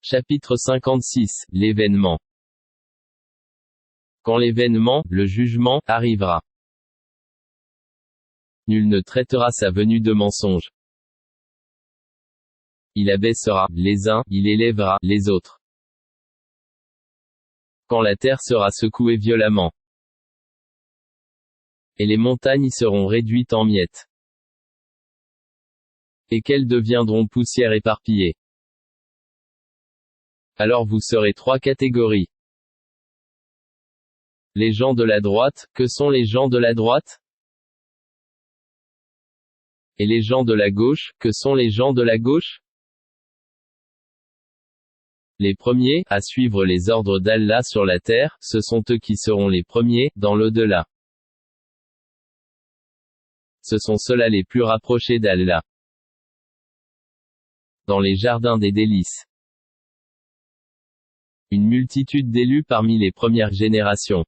Chapitre 56, l'événement. Quand l'événement, le jugement, arrivera. Nul ne traitera sa venue de mensonge. Il abaissera les uns, il élèvera les autres. Quand la terre sera secouée violemment, et les montagnes seront réduites en miettes, et qu'elles deviendront poussière éparpillée. Alors vous serez trois catégories. Les gens de la droite, que sont les gens de la droite? Et les gens de la gauche, que sont les gens de la gauche? Les premiers, à suivre les ordres d'Allah sur la terre, ce sont eux qui seront les premiers, dans l'au-delà. Ce sont ceux-là les plus rapprochés d'Allah. Dans les jardins des délices. Une multitude d'élus parmi les premières générations.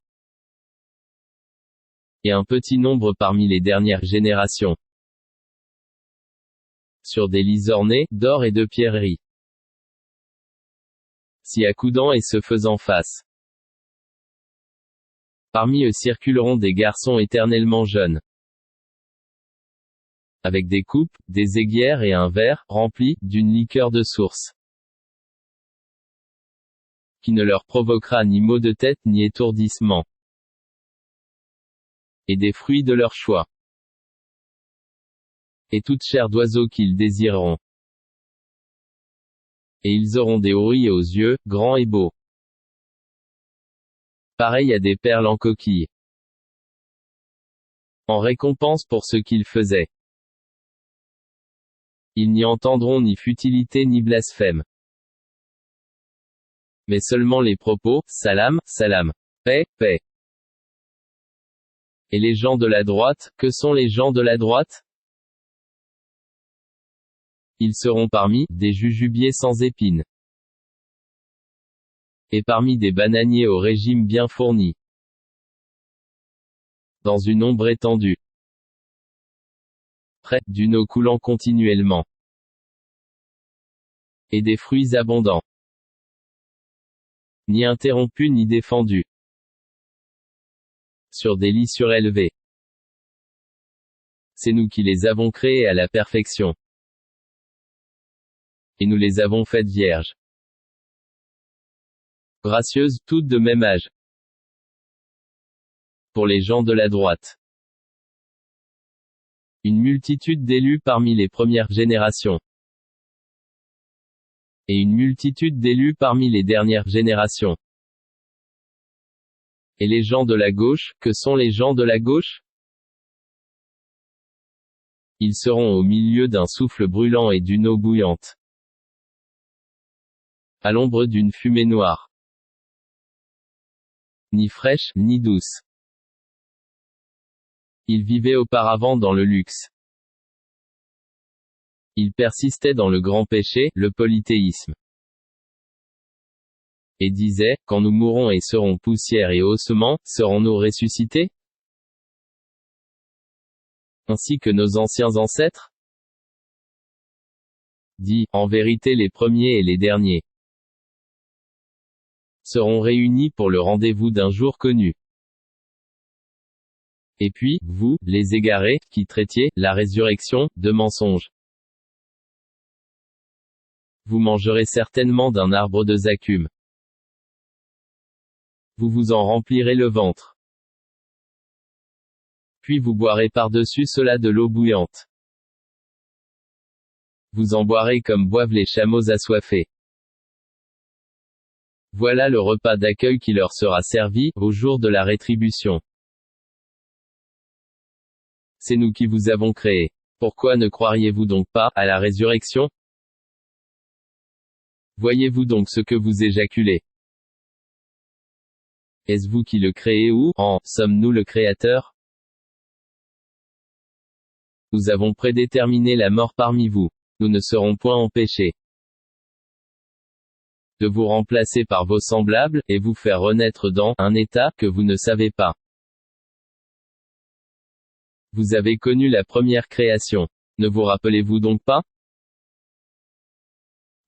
Et un petit nombre parmi les dernières générations. Sur des lits ornés, d'or et de pierreries. S'y accoudant et se faisant face. Parmi eux circuleront des garçons éternellement jeunes. Avec des coupes, des aiguières et un verre, rempli, d'une liqueur de source. Qui ne leur provoquera ni maux de tête ni étourdissement. Et des fruits de leur choix. Et toute chair d'oiseau qu'ils désireront. Et ils auront des houris aux yeux, grands et beaux. Pareils à des perles en coquille. En récompense pour ce qu'ils faisaient. Ils n'y entendront ni futilité ni blasphème. Mais seulement les propos, salam, salam. Paix, paix. Et les gens de la droite, que sont les gens de la droite? Ils seront parmi des jujubiers sans épines. Et parmi des bananiers au régime bien fourni. Dans une ombre étendue. Près d'une eau coulant continuellement. Et des fruits abondants. Ni interrompus ni défendus. Sur des lits surélevés. C'est nous qui les avons créés à la perfection. Et nous les avons faites vierges. Gracieuses, toutes de même âge. Pour les gens de la droite. Une multitude d'élus parmi les premières générations. Et une multitude d'élus parmi les dernières générations. Et les gens de la gauche, que sont les gens de la gauche? Ils seront au milieu d'un souffle brûlant et d'une eau bouillante. À l'ombre d'une fumée noire. Ni fraîche, ni douce. Ils vivaient auparavant dans le luxe. Ils persistaient dans le grand péché, le polythéisme. Et disaient, quand nous mourrons et serons poussière et ossements, serons-nous ressuscités? Ainsi que nos anciens ancêtres? Dis, en vérité les premiers et les derniers seront réunis pour le rendez-vous d'un jour connu. Et puis, vous, les égarés, qui traitiez la résurrection de mensonge. Vous mangerez certainement d'un arbre de Zakum. Vous vous en remplirez le ventre. Puis vous boirez par-dessus cela de l'eau bouillante. Vous en boirez comme boivent les chameaux assoiffés. Voilà le repas d'accueil qui leur sera servi, au jour de la rétribution. C'est nous qui vous avons créés. Pourquoi ne croiriez-vous donc pas à la résurrection? Voyez-vous donc ce que vous éjaculez? Est-ce vous qui le créez ou, sommes-nous le Créateur? Nous avons prédéterminé la mort parmi vous. Nous ne serons point empêchés de vous remplacer par vos semblables, et vous faire renaître dans un état que vous ne savez pas. Vous avez connu la première création. Ne vous rappelez-vous donc pas?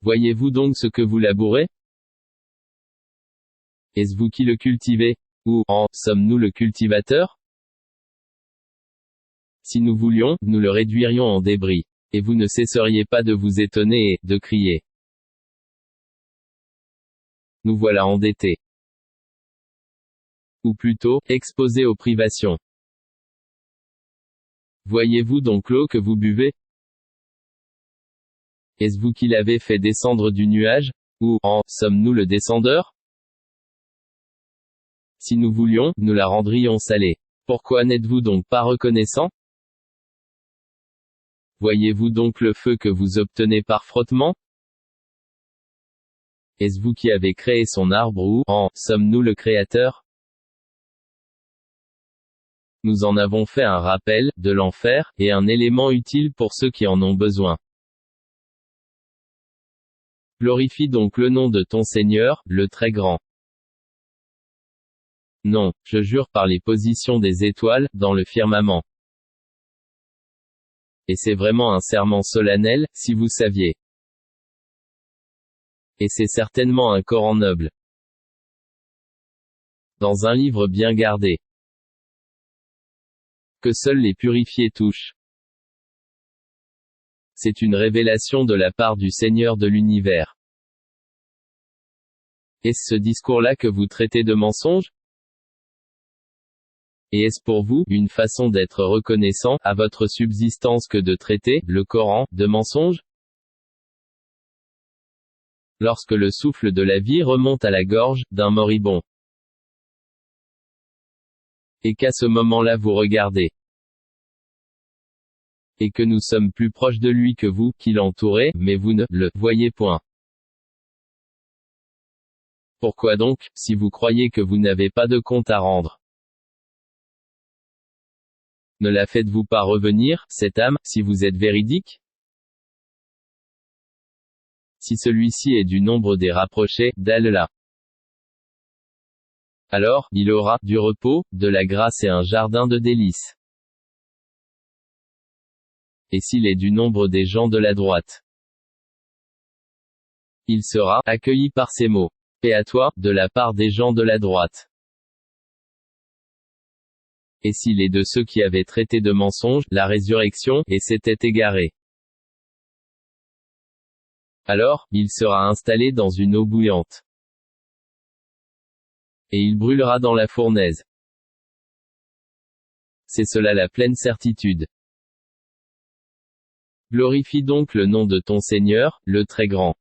Voyez-vous donc ce que vous labourez? Est-ce vous qui le cultivez? Ou, en sommes-nous le cultivateur? Si nous voulions, nous le réduirions en débris. Et vous ne cesseriez pas de vous étonner et, de crier. Nous voilà endettés. Ou plutôt, exposés aux privations. Voyez-vous donc l'eau que vous buvez? Est-ce vous qui l'avez fait descendre du nuage? Ou, en sommes-nous le descendeur? Si nous voulions, nous la rendrions salée. Pourquoi n'êtes-vous donc pas reconnaissant? Voyez-vous donc le feu que vous obtenez par frottement? Est-ce vous qui avez créé son arbre ou, en sommes-nous le créateur? Nous en avons fait un rappel, de l'enfer, et un élément utile pour ceux qui en ont besoin. Glorifie donc le nom de ton Seigneur, le très grand. Non, je jure par les positions des étoiles, dans le firmament. Et c'est vraiment un serment solennel, si vous saviez. Et c'est certainement un Coran noble. Dans un livre bien gardé. Que seuls les purifiés touchent. C'est une révélation de la part du Seigneur de l'univers. Est-ce ce discours-là que vous traitez de mensonge? Et est-ce pour vous, une façon d'être reconnaissant, à votre subsistance que de traiter, le Coran, de mensonge? Lorsque le souffle de la vie remonte à la gorge, d'un moribond. Et qu'à ce moment-là vous regardez. Et que nous sommes plus proches de lui que vous, qui l'entourez, mais vous ne le voyez point. Pourquoi donc, si vous croyez que vous n'avez pas de compte à rendre? Ne la faites-vous pas revenir, cette âme, si vous êtes véridique? Si celui-ci est du nombre des rapprochés d'Allah, alors, il aura du repos, de la grâce et un jardin de délices. Et s'il est du nombre des gens de la droite, il sera accueilli par ces mots. Paix à toi, de la part des gens de la droite. Et s'il est de ceux qui avaient traité de mensonge la résurrection, et s'étaient égarés, alors, il sera installé dans une eau bouillante. Et il brûlera dans la fournaise. C'est cela la pleine certitude. Glorifie donc le nom de ton Seigneur, le très grand.